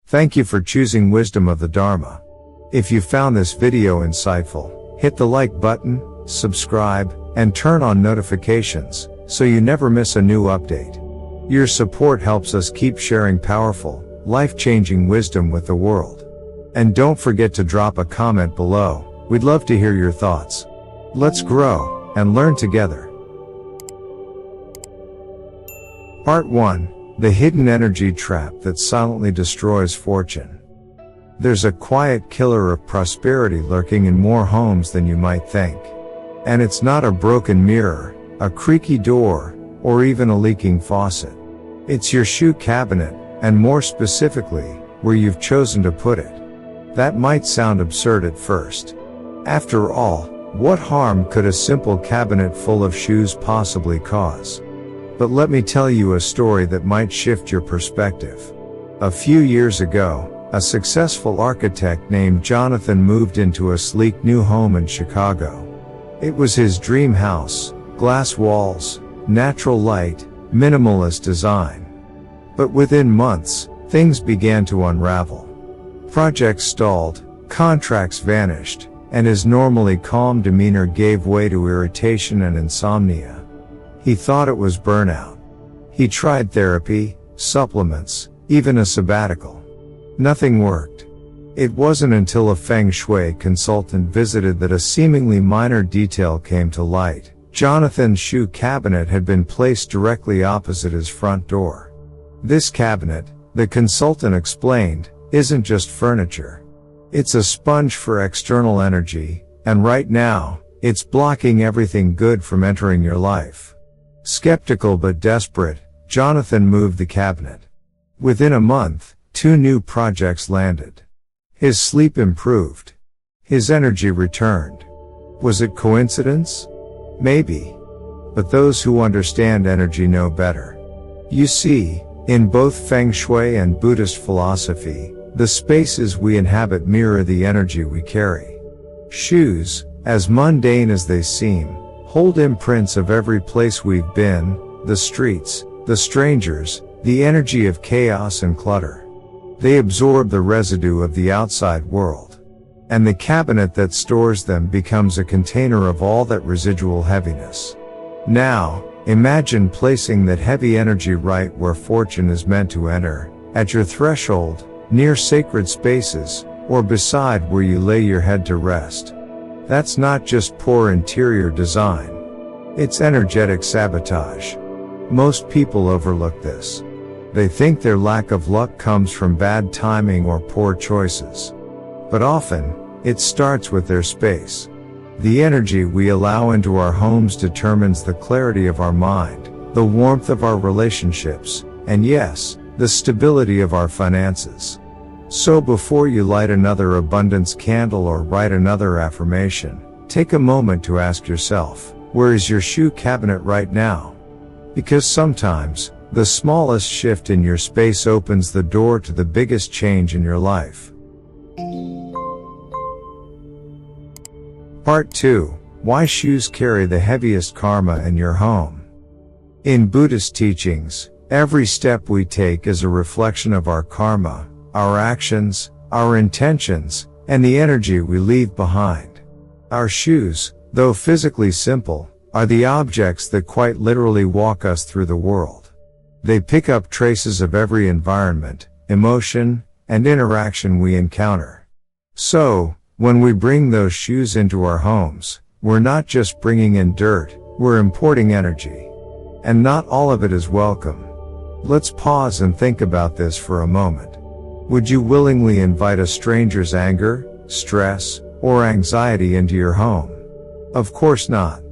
Thank you for choosing Wisdom of the Dharma. If you found this video insightful, hit the like button, subscribe, and turn on notifications so you never miss a new update. Your support helps us keep sharing powerful, life-changing wisdom with the world. And don't forget to drop a comment below. We'd love to hear your thoughts. Let's grow and learn together. Part 1. The hidden energy trap that silently destroys fortune. There's a quiet killer of prosperity lurking in more homes than you might think. And it's not a broken mirror, a creaky door, or even a leaking faucet. It's your shoe cabinet, and more specifically, where you've chosen to put it. That might sound absurd at first. After all, what harm could a simple cabinet full of shoes possibly cause? But let me tell you a story that might shift your perspective. A few years ago, a successful architect named Jonathan moved into a sleek new home in Chicago. It was his dream house, glass walls, natural light, minimalist design. But within months, things began to unravel. Projects stalled, contracts vanished, and his normally calm demeanor gave way to irritation and insomnia. He thought it was burnout. He tried therapy, supplements, even a sabbatical. Nothing worked. It wasn't until a Feng Shui consultant visited that a seemingly minor detail came to light. Jonathan's shoe cabinet had been placed directly opposite his front door. This cabinet, the consultant explained, isn't just furniture. It's a sponge for external energy, and right now, it's blocking everything good from entering your life. Skeptical but desperate, Jonathan moved the cabinet. Within a month, 2 new projects landed. His sleep improved. His energy returned. Was it coincidence? Maybe. But those who understand energy know better. You see, in both Feng Shui and Buddhist philosophy, the spaces we inhabit mirror the energy we carry. Shoes, as mundane as they seem, hold imprints of every place we've been, the streets, the strangers, the energy of chaos and clutter. They absorb the residue of the outside world. And the cabinet that stores them becomes a container of all that residual heaviness. Now, imagine placing that heavy energy right where fortune is meant to enter, at your threshold, near sacred spaces, or beside where you lay your head to rest. That's not just poor interior design. It's energetic sabotage. Most people overlook this. They think their lack of luck comes from bad timing or poor choices. But often, it starts with their space. The energy we allow into our homes determines the clarity of our mind, the warmth of our relationships, and yes, the stability of our finances. So before you light another abundance candle or write another affirmation, take a moment to ask yourself, where is your shoe cabinet right now? Because sometimes, the smallest shift in your space opens the door to the biggest change in your life. Part 2. Why shoes carry the heaviest karma in your home. In Buddhist teachings, every step we take is a reflection of our karma, our actions, our intentions, and the energy we leave behind. Our shoes, though physically simple, are the objects that quite literally walk us through the world. They pick up traces of every environment, emotion, and interaction we encounter. So, when we bring those shoes into our homes, we're not just bringing in dirt, we're importing energy. And not all of it is welcome. Let's pause and think about this for a moment. Would you willingly invite a stranger's anger, stress, or anxiety into your home? Of course not.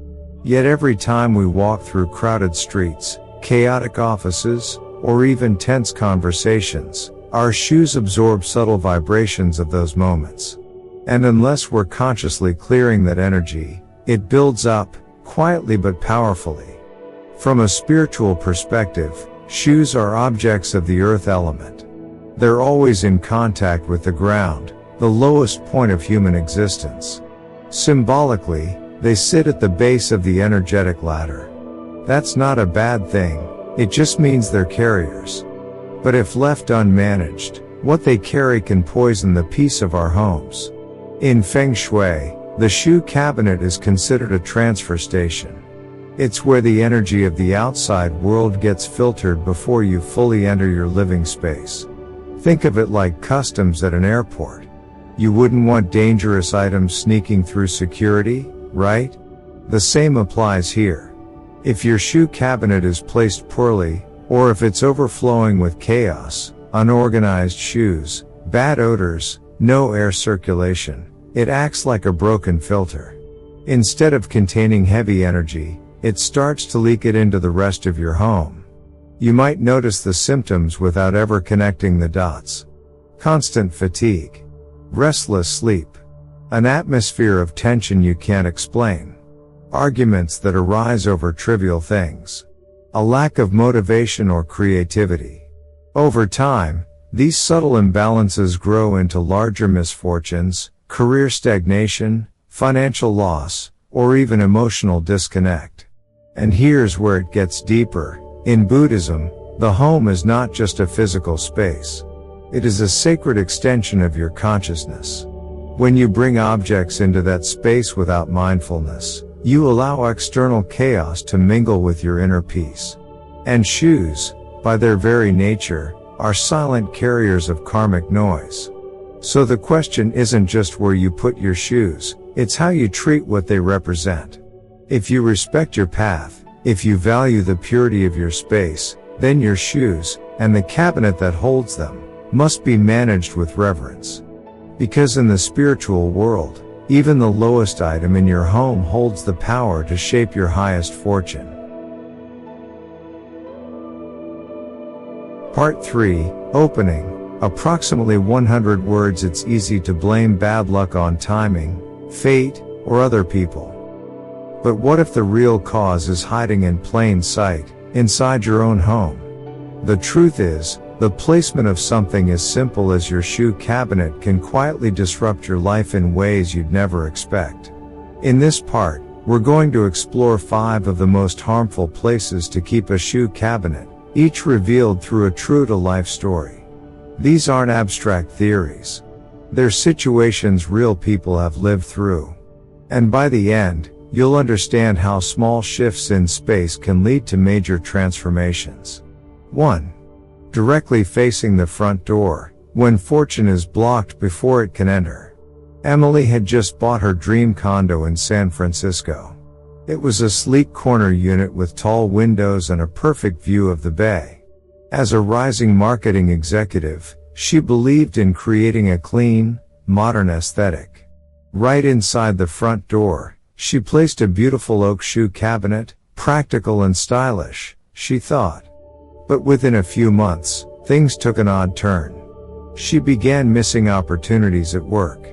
Yet every time we walk through crowded streets, chaotic offices, or even tense conversations, our shoes absorb subtle vibrations of those moments. And unless we're consciously clearing that energy, it builds up, quietly but powerfully. From a spiritual perspective, shoes are objects of the earth element. They're always in contact with the ground, the lowest point of human existence. Symbolically, they sit at the base of the energetic ladder. That's not a bad thing, it just means they're carriers. But if left unmanaged, What they carry can poison the peace of our homes. In Feng Shui, the shoe cabinet is considered a transfer station. It's where the energy of the outside world gets filtered before you fully enter your living space. Think of it like customs at an airport. You wouldn't want dangerous items sneaking through security, right? The same applies here. If your shoe cabinet is placed poorly, or if it's overflowing with chaos, unorganized shoes, bad odors, no air circulation, it acts like a broken filter. Instead of containing heavy energy, it starts to leak it into the rest of your home. You might notice the symptoms without ever connecting the dots. Constant fatigue. Restless sleep. An atmosphere of tension you can't explain. Arguments that arise over trivial things. A lack of motivation or creativity. Over time, these subtle imbalances grow into larger misfortunes, career stagnation, financial loss, or even emotional disconnect. And here's where it gets deeper. In Buddhism, the home is not just a physical space. It is a sacred extension of your consciousness. When you bring objects into that space without mindfulness, you allow external chaos to mingle with your inner peace. And shoes, by their very nature, are silent carriers of karmic noise. So the question isn't just where you put your shoes, it's how you treat what they represent. If you respect your path, if you value the purity of your space, then your shoes, and the cabinet that holds them, must be managed with reverence. Because in the spiritual world, even the lowest item in your home holds the power to shape your highest fortune. Part 3, Opening. Approximately 100 words. It's easy to blame bad luck on timing, fate, or other people. But what if the real cause is hiding in plain sight, inside your own home? The truth is, the placement of something as simple as your shoe cabinet can quietly disrupt your life in ways you'd never expect. In this part, we're going to explore 5 of the most harmful places to keep a shoe cabinet, each revealed through a true-to-life story. These aren't abstract theories. They're situations real people have lived through. And by the end, you'll understand how small shifts in space can lead to major transformations. 1. Directly facing the front door, when fortune is blocked before it can enter. Emily had just bought her dream condo in San Francisco. It was a sleek corner unit with tall windows and a perfect view of the bay. As a rising marketing executive, she believed in creating a clean, modern aesthetic. Right inside the front door, she placed a beautiful oak shoe cabinet, practical and stylish, she thought. But within a few months, things took an odd turn. She began missing opportunities at work.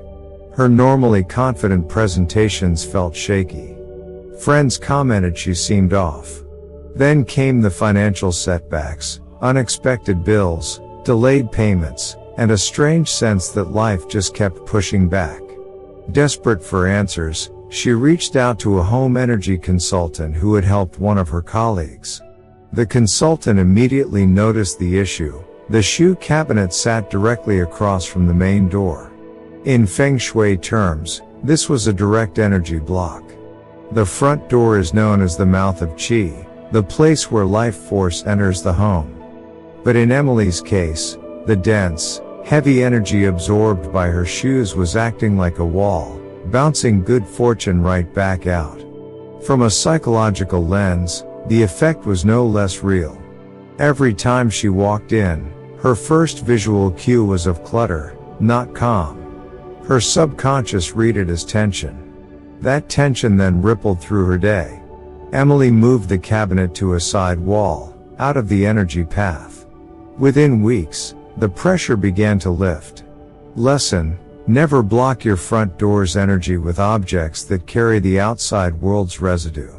Her normally confident presentations felt shaky. Friends commented she seemed off. Then came the financial setbacks, unexpected bills, delayed payments, and a strange sense that life just kept pushing back. Desperate for answers, she reached out to a home energy consultant who had helped one of her colleagues. The consultant immediately noticed the issue. The shoe cabinet sat directly across from the main door. In Feng Shui terms, this was a direct energy block. The front door is known as the mouth of Qi, the place where life force enters the home. But in Emily's case, the dense, heavy energy absorbed by her shoes was acting like a wall, bouncing good fortune right back out. From a psychological lens, the effect was no less real. Every time she walked in, her first visual cue was of clutter, not calm. Her subconscious read it as tension. That tension then rippled through her day. Emily moved the cabinet to a side wall, out of the energy path. Within weeks, the pressure began to lift. Lesson: never block your front door's energy with objects that carry the outside world's residue.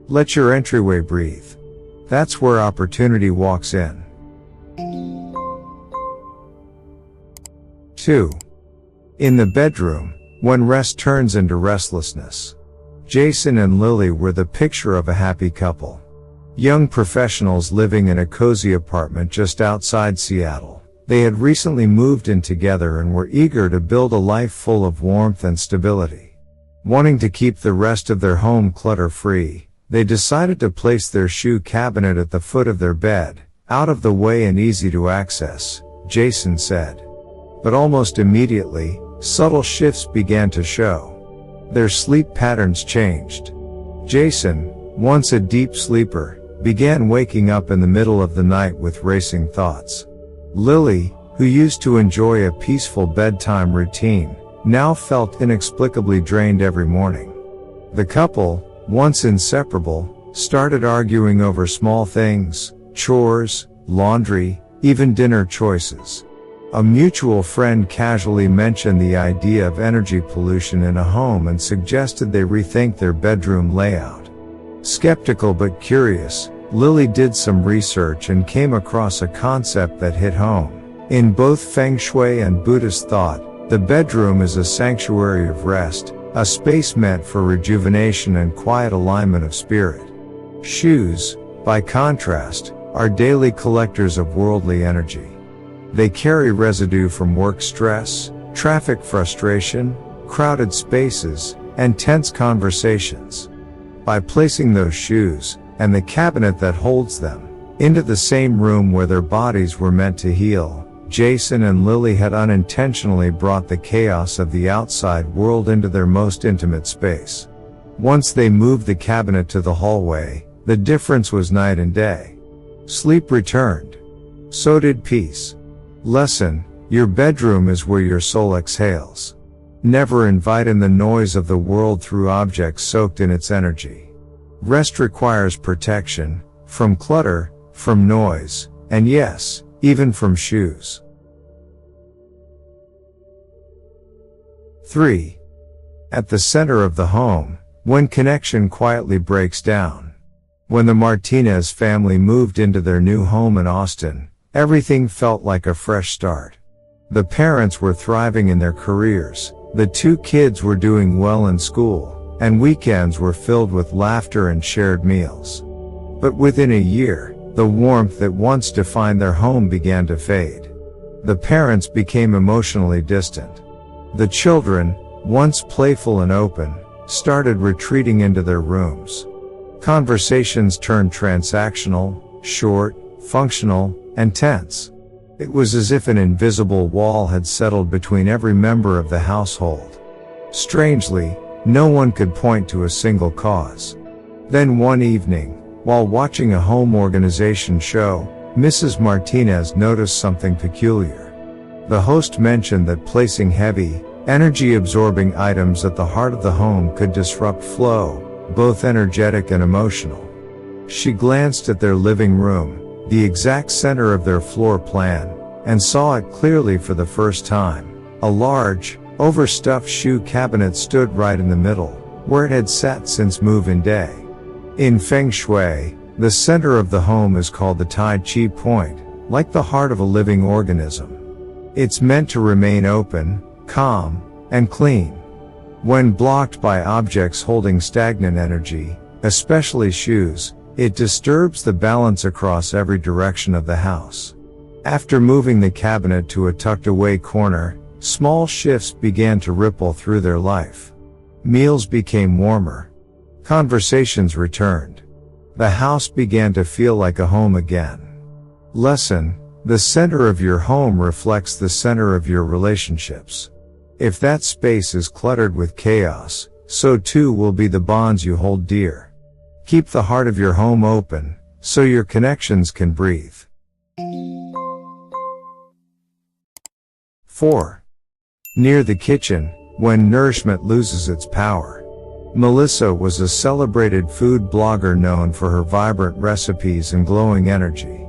Let your entryway breathe. That's where opportunity walks in. 2. In the bedroom, when rest turns into restlessness. Jason and Lily were the picture of a happy couple. Young professionals living in a cozy apartment just outside Seattle, They had recently moved in together and were eager to build a life full of warmth and stability. Wanting to keep the rest of their home clutter-free, they decided to place their shoe cabinet at the foot of their bed, out of the way and easy to access, Jason said. But almost immediately, subtle shifts began to show. Their sleep patterns changed. Jason, once a deep sleeper, began waking up in the middle of the night with racing thoughts. Lily, who used to enjoy a peaceful bedtime routine, now felt inexplicably drained every morning. The couple, once inseparable, started arguing over small things, chores, laundry, even dinner choices. A mutual friend casually mentioned the idea of energy pollution in a home and suggested they rethink their bedroom layout. Skeptical but curious, Lily did some research and came across a concept that hit home. In both Feng Shui and Buddhist thought, the bedroom is a sanctuary of rest, a space meant for rejuvenation and quiet alignment of spirit. Shoes, by contrast, are daily collectors of worldly energy. They carry residue from work stress, traffic frustration, crowded spaces, and tense conversations. By placing those shoes, and the cabinet that holds them, into the same room where their bodies were meant to heal, Jason and Lily had unintentionally brought the chaos of the outside world into their most intimate space. Once they moved the cabinet to the hallway, the difference was night and day. Sleep returned. So did peace. Lesson: your bedroom is where your soul exhales. Never invite in the noise of the world through objects soaked in its energy. Rest requires protection, from clutter, from noise, and yes, even from shoes. 3. At the center of the home, when connection quietly breaks down. When the Martinez family moved into their new home in Austin, everything felt like a fresh start. The parents were thriving in their careers, the two kids were doing well in school, and weekends were filled with laughter and shared meals. But within a year, the warmth that once defined their home began to fade. The parents became emotionally distant. The children, once playful and open, started retreating into their rooms. Conversations turned transactional, short, functional, and tense. It was as if an invisible wall had settled between every member of the household. Strangely, no one could point to a single cause. Then one evening, while watching a home organization show, Mrs. Martinez noticed something peculiar. The host mentioned that placing heavy, energy-absorbing items at the heart of the home could disrupt flow, both energetic and emotional. She glanced at their living room, the exact center of their floor plan, and saw it clearly for the first time. A large, overstuffed shoe cabinet stood right in the middle, where it had sat since move-in day. In Feng Shui, the center of the home is called the Tai Chi point, like the heart of a living organism. It's meant to remain open, calm, and clean. When blocked by objects holding stagnant energy, especially shoes, it disturbs the balance across every direction of the house. After moving the cabinet to a tucked-away corner, small shifts began to ripple through their life. Meals became warmer. Conversations returned. The house began to feel like a home again. Lesson: the center of your home reflects the center of your relationships. If that space is cluttered with chaos, so too will be the bonds you hold dear. Keep the heart of your home open, so your connections can breathe. 4. Near the kitchen, when nourishment loses its power. Melissa was a celebrated food blogger known for her vibrant recipes and glowing energy.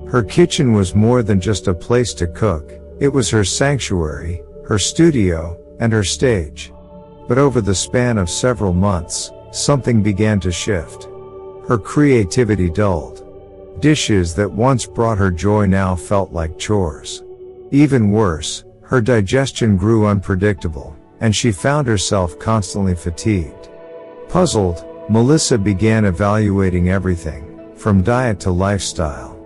Her kitchen was more than just a place to cook, it was her sanctuary, her studio, and her stage. But over the span of several months, something began to shift. Her creativity dulled. Dishes that once brought her joy now felt like chores. Even worse, her digestion grew unpredictable, and she found herself constantly fatigued. Puzzled, Melissa began evaluating everything, from diet to lifestyle.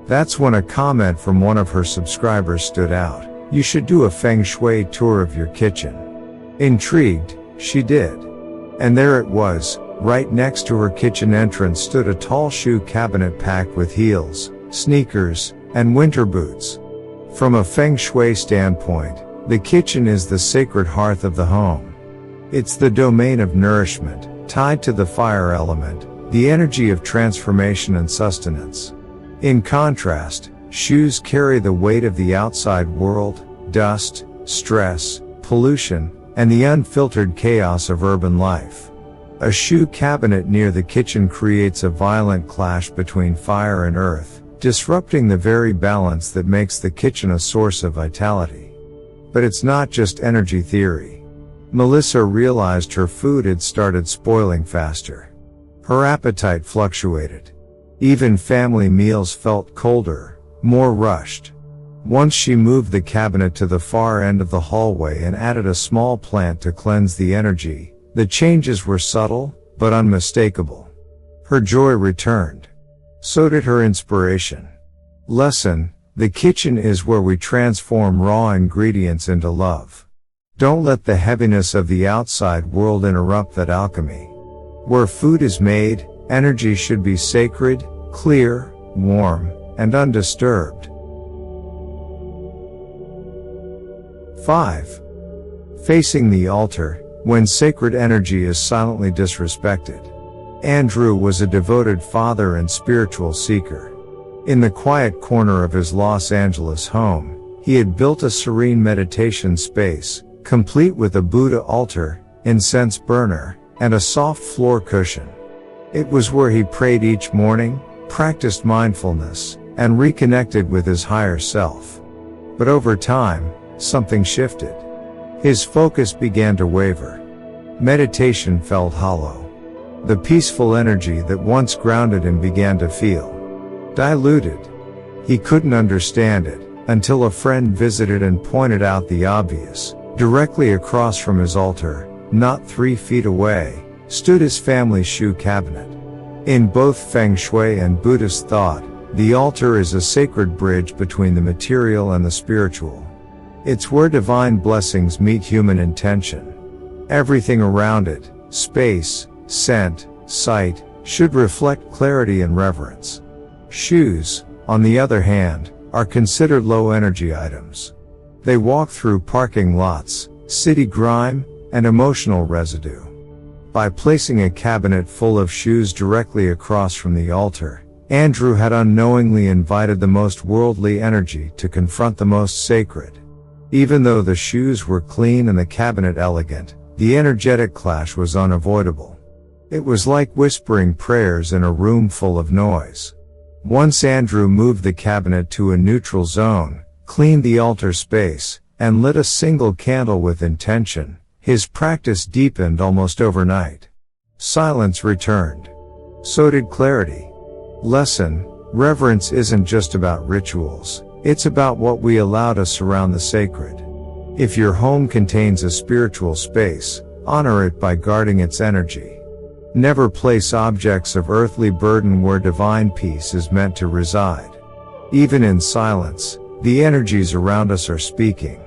That's when a comment from one of her subscribers stood out. "You should do a Feng Shui tour of your kitchen." Intrigued, she did. And there it was, right next to her kitchen entrance stood a tall shoe cabinet packed with heels, sneakers, and winter boots. From a Feng Shui standpoint, the kitchen is the sacred hearth of the home. It's the domain of nourishment, tied to the fire element, the energy of transformation and sustenance. In contrast, shoes carry the weight of the outside world, dust, stress, pollution, and the unfiltered chaos of urban life. A shoe cabinet near the kitchen creates a violent clash between fire and earth, disrupting the very balance that makes the kitchen a source of vitality. But it's not just energy theory. Melissa realized her food had started spoiling faster. Her appetite fluctuated. Even family meals felt colder, more rushed. Once she moved the cabinet to the far end of the hallway and added a small plant to cleanse the energy, the changes were subtle, but unmistakable. Her joy returned. So did her inspiration. Lesson: the kitchen is where we transform raw ingredients into love. Don't let the heaviness of the outside world interrupt that alchemy. Where food is made, energy should be sacred, clear, warm, and undisturbed. 5. Facing the altar, when sacred energy is silently disrespected. Andrew was a devoted father and spiritual seeker. In the quiet corner of his Los Angeles home, he had built a serene meditation space, complete with a Buddha altar, incense burner, and a soft floor cushion. It was where he prayed each morning, practiced mindfulness, and reconnected with his higher self. But over time, something shifted. His focus began to waver. Meditation felt hollow. The peaceful energy that once grounded him began to feel diluted. He couldn't understand it, until a friend visited and pointed out the obvious. Directly across from his altar, not 3 feet away, stood his family's shoe cabinet. In both Feng Shui and Buddhist thought, the altar is a sacred bridge between the material and the spiritual. It's where divine blessings meet human intention. Everything around it, space, scent, sight, should reflect clarity and reverence. Shoes, on the other hand, are considered low-energy items. They walk through parking lots, city grime, and emotional residue. By placing a cabinet full of shoes directly across from the altar, Andrew had unknowingly invited the most worldly energy to confront the most sacred. Even though the shoes were clean and the cabinet elegant, the energetic clash was unavoidable. It was like whispering prayers in a room full of noise. Once Andrew moved the cabinet to a neutral zone, cleaned the altar space, and lit a single candle with intention, his practice deepened almost overnight. Silence returned. So did clarity. Lesson: reverence isn't just about rituals, it's about what we allow to surround the sacred. If your home contains a spiritual space, honor it by guarding its energy. Never place objects of earthly burden where divine peace is meant to reside. Even in silence, the energies around us are speaking.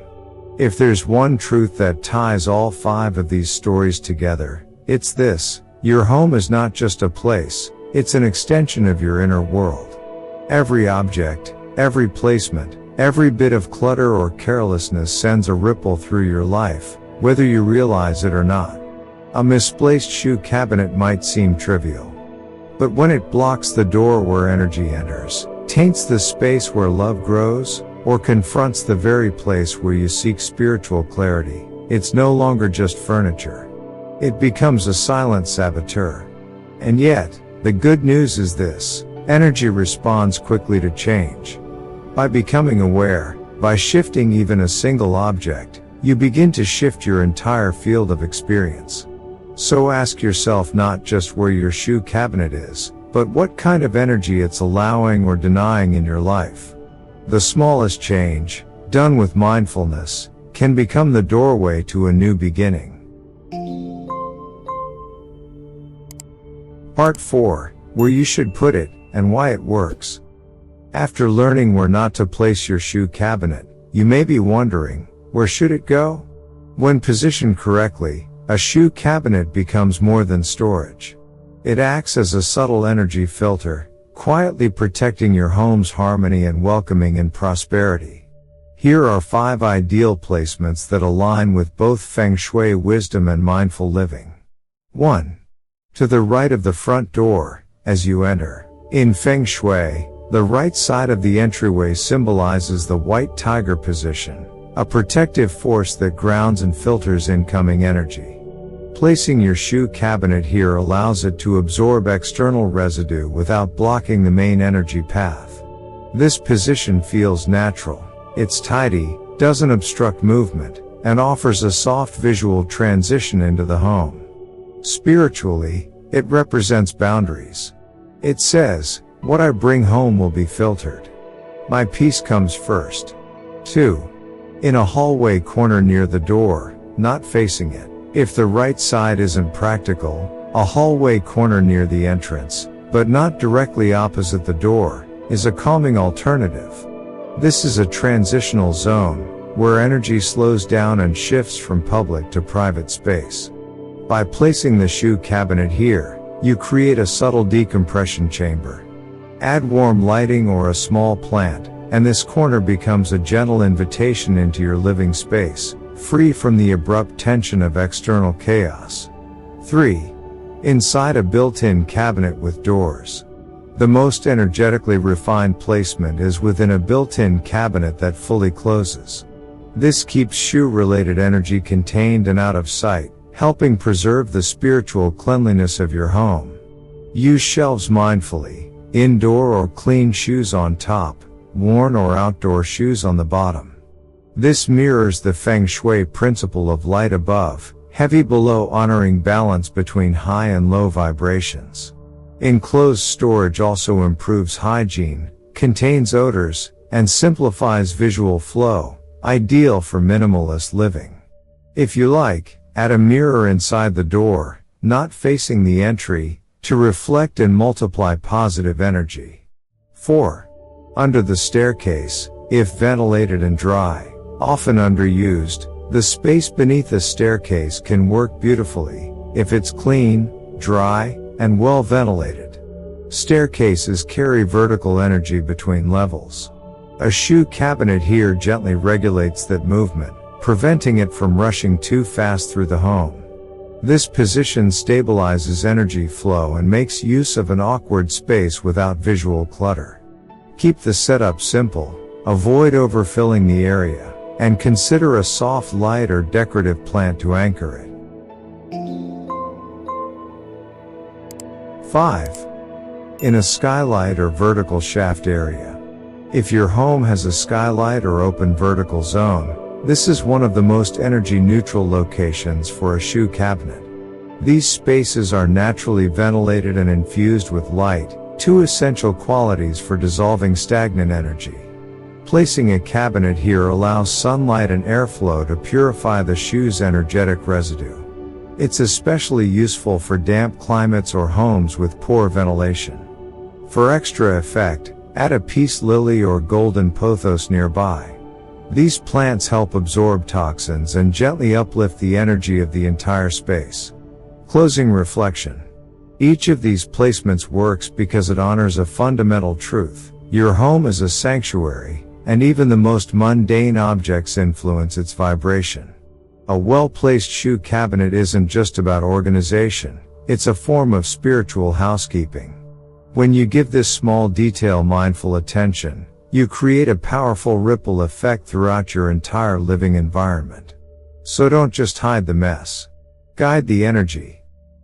If there's one truth that ties all 5 of these stories together, it's this: your home is not just a place, it's an extension of your inner world. Every object, every placement, every bit of clutter or carelessness sends a ripple through your life, whether you realize it or not. A misplaced shoe cabinet might seem trivial. But when it blocks the door where energy enters, taints the space where love grows, or confronts the very place where you seek spiritual clarity, it's no longer just furniture. It becomes a silent saboteur. And yet, the good news is this: energy responds quickly to change. By becoming aware, by shifting even a single object, you begin to shift your entire field of experience. So ask yourself not just where your shoe cabinet is, but what kind of energy it's allowing or denying in your life. The smallest change, done with mindfulness, can become the doorway to a new beginning. Part 4, Where You Should Put It, and Why It Works. After learning where not to place your shoe cabinet, you may be wondering, where should it go? When positioned correctly, a shoe cabinet becomes more than storage. It acts as a subtle energy filter, quietly protecting your home's harmony and welcoming in prosperity. Here are 5 ideal placements that align with both Feng Shui wisdom and mindful living. 1. To the right of the front door, as you enter. In Feng Shui, the right side of the entryway symbolizes the white tiger position, a protective force that grounds and filters incoming energy. Placing your shoe cabinet here allows it to absorb external residue without blocking the main energy path. This position feels natural, it's tidy, doesn't obstruct movement, and offers a soft visual transition into the home. Spiritually, it represents boundaries. It says, "What I bring home will be filtered. My peace comes first." 2. In a hallway corner near the door, not facing it. If the right side isn't practical, a hallway corner near the entrance, but not directly opposite the door, is a calming alternative. This is a transitional zone, where energy slows down and shifts from public to private space. By placing the shoe cabinet here, you create a subtle decompression chamber. Add warm lighting or a small plant, and this corner becomes a gentle invitation into your living space, free from the abrupt tension of external chaos. 3. Inside a built-in cabinet with doors. The most energetically refined placement is within a built-in cabinet that fully closes. This keeps shoe-related energy contained and out of sight, helping preserve the spiritual cleanliness of your home. Use shelves mindfully, indoor or clean shoes on top, worn or outdoor shoes on the bottom. This mirrors the Feng Shui principle of light above, heavy below, honoring balance between high and low vibrations. Enclosed storage also improves hygiene, contains odors, and simplifies visual flow, ideal for minimalist living. If you like, add a mirror inside the door, not facing the entry, to reflect and multiply positive energy. 4. Under the staircase, if ventilated and dry, often underused, the space beneath the staircase can work beautifully, if it's clean, dry, and well ventilated. Staircases carry vertical energy between levels. A shoe cabinet here gently regulates that movement, preventing it from rushing too fast through the home. This position stabilizes energy flow and makes use of an awkward space without visual clutter. Keep the setup simple, avoid overfilling the area, and consider a soft light or decorative plant to anchor it. 5. In a skylight or vertical shaft area. If your home has a skylight or open vertical zone, this is one of the most energy-neutral locations for a shoe cabinet. These spaces are naturally ventilated and infused with light, 2 essential qualities for dissolving stagnant energy. Placing a cabinet here allows sunlight and airflow to purify the shoe's energetic residue. It's especially useful for damp climates or homes with poor ventilation. For extra effect, add a peace lily or golden pothos nearby. These plants help absorb toxins and gently uplift the energy of the entire space. Closing reflection. Each of these placements works because it honors a fundamental truth. Your home is a sanctuary, and even the most mundane objects influence its vibration. A well-placed shoe cabinet isn't just about organization, it's a form of spiritual housekeeping. When you give this small detail mindful attention, you create a powerful ripple effect throughout your entire living environment. So don't just hide the mess. Guide the energy.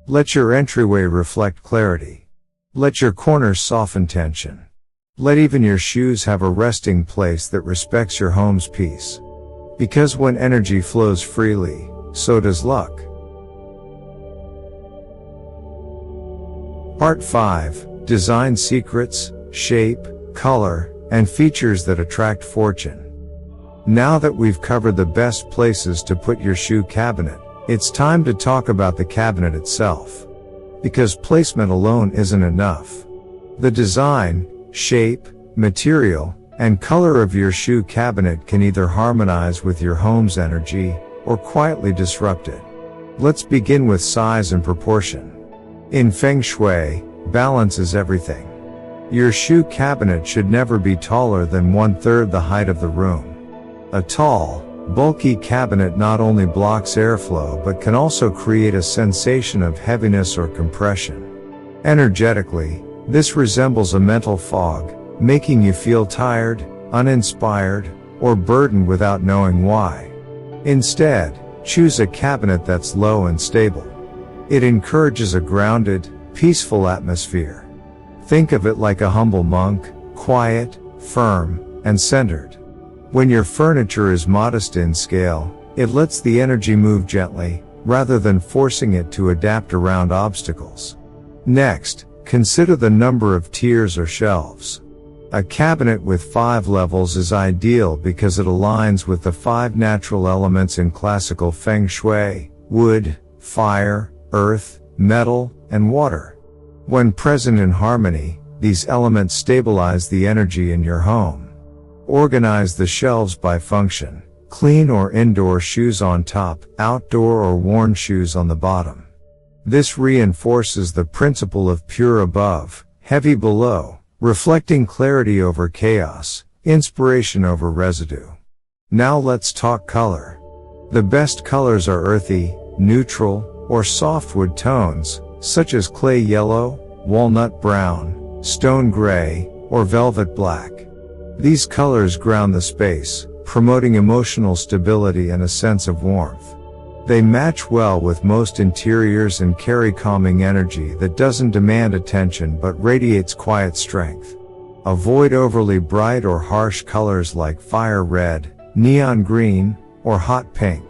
Let your entryway reflect clarity. Let your corners soften tension. Let even your shoes have a resting place that respects your home's peace. Because when energy flows freely, so does luck. Part 5. Design secrets, shape, color, and features that attract fortune. Now that we've covered the best places to put your shoe cabinet, it's time to talk about the cabinet itself. Because placement alone isn't enough. The design, shape, material, and color of your shoe cabinet can either harmonize with your home's energy or quietly disrupt it. Let's begin with size and proportion. In Feng Shui, balance is everything. Your shoe cabinet should never be taller than 1/3 the height of the room. A tall, bulky cabinet not only blocks airflow but can also create a sensation of heaviness or compression. Energetically, this resembles a mental fog, making you feel tired, uninspired, or burdened without knowing why. Instead, choose a cabinet that's low and stable. It encourages a grounded, peaceful atmosphere. Think of it like a humble monk, quiet, firm, and centered. When your furniture is modest in scale, it lets the energy move gently, rather than forcing it to adapt around obstacles. Next, consider the number of tiers or shelves. A cabinet with 5 levels is ideal because it aligns with the 5 natural elements in classical Feng Shui: wood, fire, earth, metal, and water. When present in harmony, these elements stabilize the energy in your home. Organize the shelves by function: clean or indoor shoes on top, outdoor or worn shoes on the bottom. This reinforces the principle of pure above, heavy below, reflecting clarity over chaos, inspiration over residue. Now let's talk color. The best colors are earthy, neutral, or softwood tones, such as clay yellow, walnut brown, stone gray, or velvet black. These colors ground the space, promoting emotional stability and a sense of warmth. They match well with most interiors and carry calming energy that doesn't demand attention but radiates quiet strength. Avoid overly bright or harsh colors like fire red, neon green, or hot pink.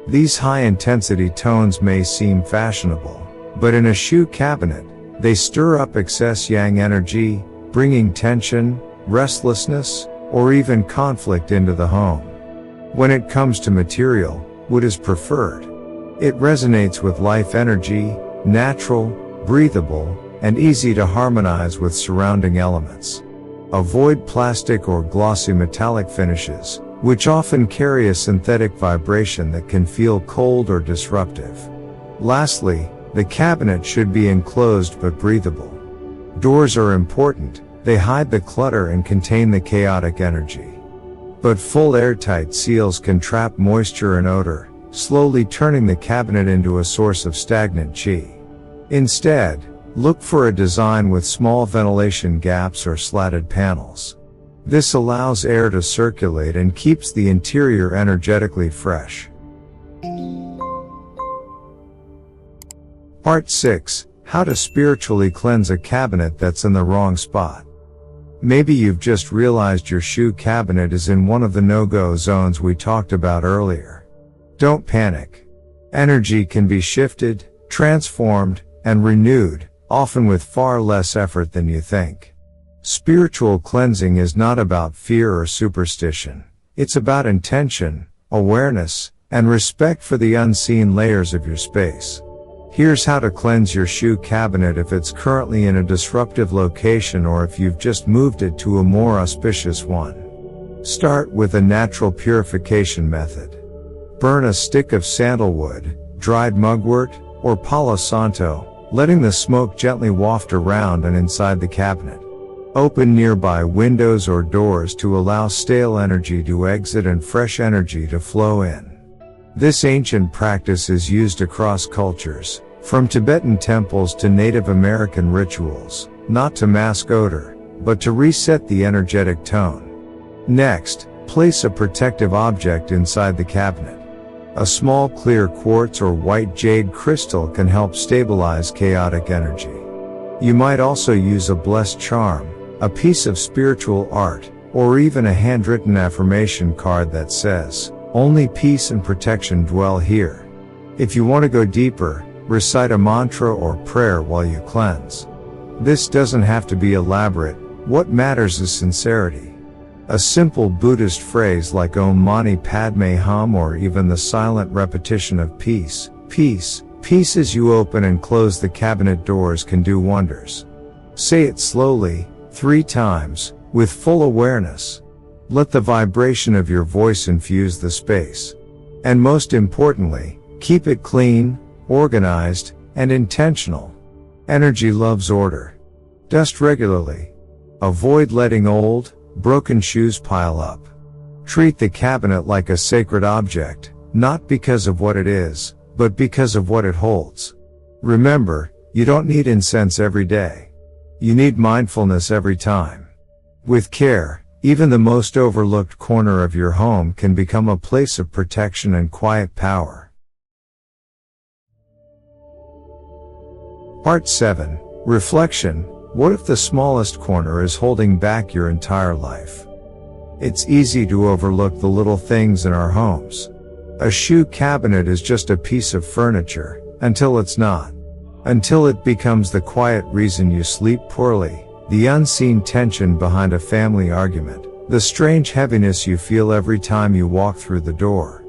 These high-intensity tones may seem fashionable, but in a shoe cabinet, they stir up excess yang energy, bringing tension, restlessness, or even conflict into the home. When it comes to material, wood is preferred. It resonates with life energy, natural, breathable, and easy to harmonize with surrounding elements. Avoid plastic or glossy metallic finishes, which often carry a synthetic vibration that can feel cold or disruptive. Lastly, the cabinet should be enclosed but breathable. Doors are important. They hide the clutter and contain the chaotic energy. But full airtight seals can trap moisture and odor, slowly turning the cabinet into a source of stagnant qi. Instead, look for a design with small ventilation gaps or slatted panels. This allows air to circulate and keeps the interior energetically fresh. Part 6. How to spiritually cleanse a cabinet that's in the wrong spot. Maybe you've just realized your shoe cabinet is in one of the no-go zones we talked about earlier. Don't panic. Energy can be shifted, transformed, and renewed, often with far less effort than you think. Spiritual cleansing is not about fear or superstition. It's about intention, awareness, and respect for the unseen layers of your space. Here's how to cleanse your shoe cabinet if it's currently in a disruptive location or if you've just moved it to a more auspicious one. Start with a natural purification method. Burn a stick of sandalwood, dried mugwort, or palo santo, letting the smoke gently waft around and inside the cabinet. Open nearby windows or doors to allow stale energy to exit and fresh energy to flow in. This ancient practice is used across cultures, from Tibetan temples to Native American rituals, not to mask odor, but to reset the energetic tone. Next, place a protective object inside the cabinet. A small clear quartz or white jade crystal can help stabilize chaotic energy. You might also use a blessed charm, a piece of spiritual art, or even a handwritten affirmation card that says, "Only peace and protection dwell here." If you want to go deeper, recite a mantra or prayer while you cleanse. This doesn't have to be elaborate. What matters is sincerity. A simple Buddhist phrase like Om Mani Padme Hum, or even the silent repetition of peace, peace, peace as you open and close the cabinet doors can do wonders. Say it slowly, 3 times, with full awareness. Let the vibration of your voice infuse the space. And most importantly, keep it clean, organized, and intentional. Energy loves order. Dust regularly. Avoid letting old, broken shoes pile up. Treat the cabinet like a sacred object, not because of what it is, but because of what it holds. Remember, you don't need incense every day. You need mindfulness every time. With care, even the most overlooked corner of your home can become a place of protection and quiet power. Part 7. Reflection. What if the smallest corner is holding back your entire life? It's easy to overlook the little things in our homes. A shoe cabinet is just a piece of furniture, until it's not. Until it becomes the quiet reason you sleep poorly, the unseen tension behind a family argument, the strange heaviness you feel every time you walk through the door.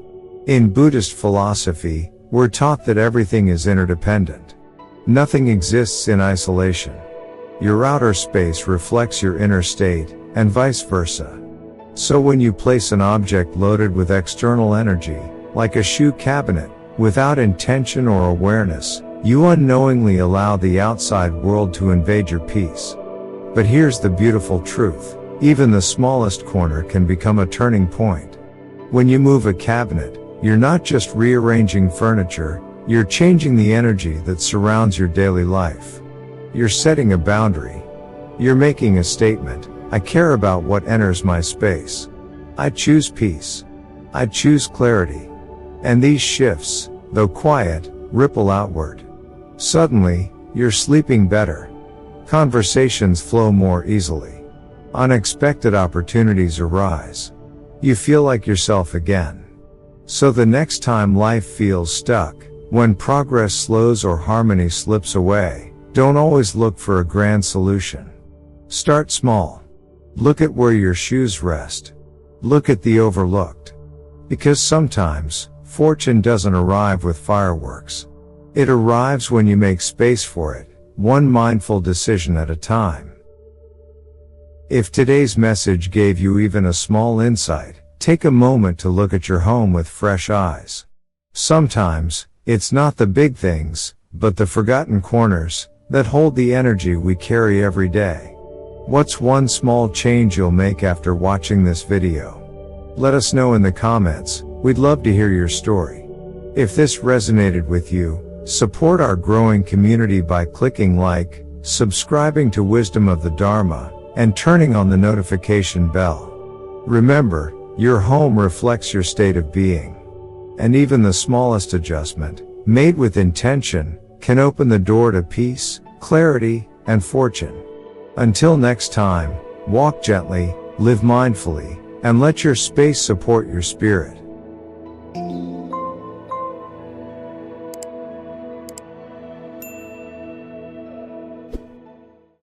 In Buddhist philosophy, we're taught that everything is interdependent. Nothing exists in isolation. Your outer space reflects your inner state, and vice versa. So when you place an object loaded with external energy, like a shoe cabinet, without intention or awareness, you unknowingly allow the outside world to invade your peace. But here's the beautiful truth. Even the smallest corner can become a turning point. When you move a cabinet, you're not just rearranging furniture, you're changing the energy that surrounds your daily life. You're setting a boundary. You're making a statement. I care about what enters my space. I choose peace. I choose clarity. And these shifts, though quiet, ripple outward. Suddenly, you're sleeping better. Conversations flow more easily. Unexpected opportunities arise. You feel like yourself again. So the next time life feels stuck, when progress slows or harmony slips away, don't always look for a grand solution. Start small. Look at where your shoes rest. Look at the overlooked. Because sometimes, fortune doesn't arrive with fireworks. It arrives when you make space for it, one mindful decision at a time. If today's message gave you even a small insight, take a moment to look at your home with fresh eyes. Sometimes, it's not the big things, but the forgotten corners, that hold the energy we carry every day. What's one small change you'll make after watching this video? Let us know in the comments. We'd love to hear your story. If this resonated with you, support our growing community by clicking like, subscribing to Wisdom of the Dharma, and turning on the notification bell. Remember, your home reflects your state of being. And even the smallest adjustment, made with intention, can open the door to peace, clarity, and fortune. Until next time, walk gently, live mindfully, and let your space support your spirit.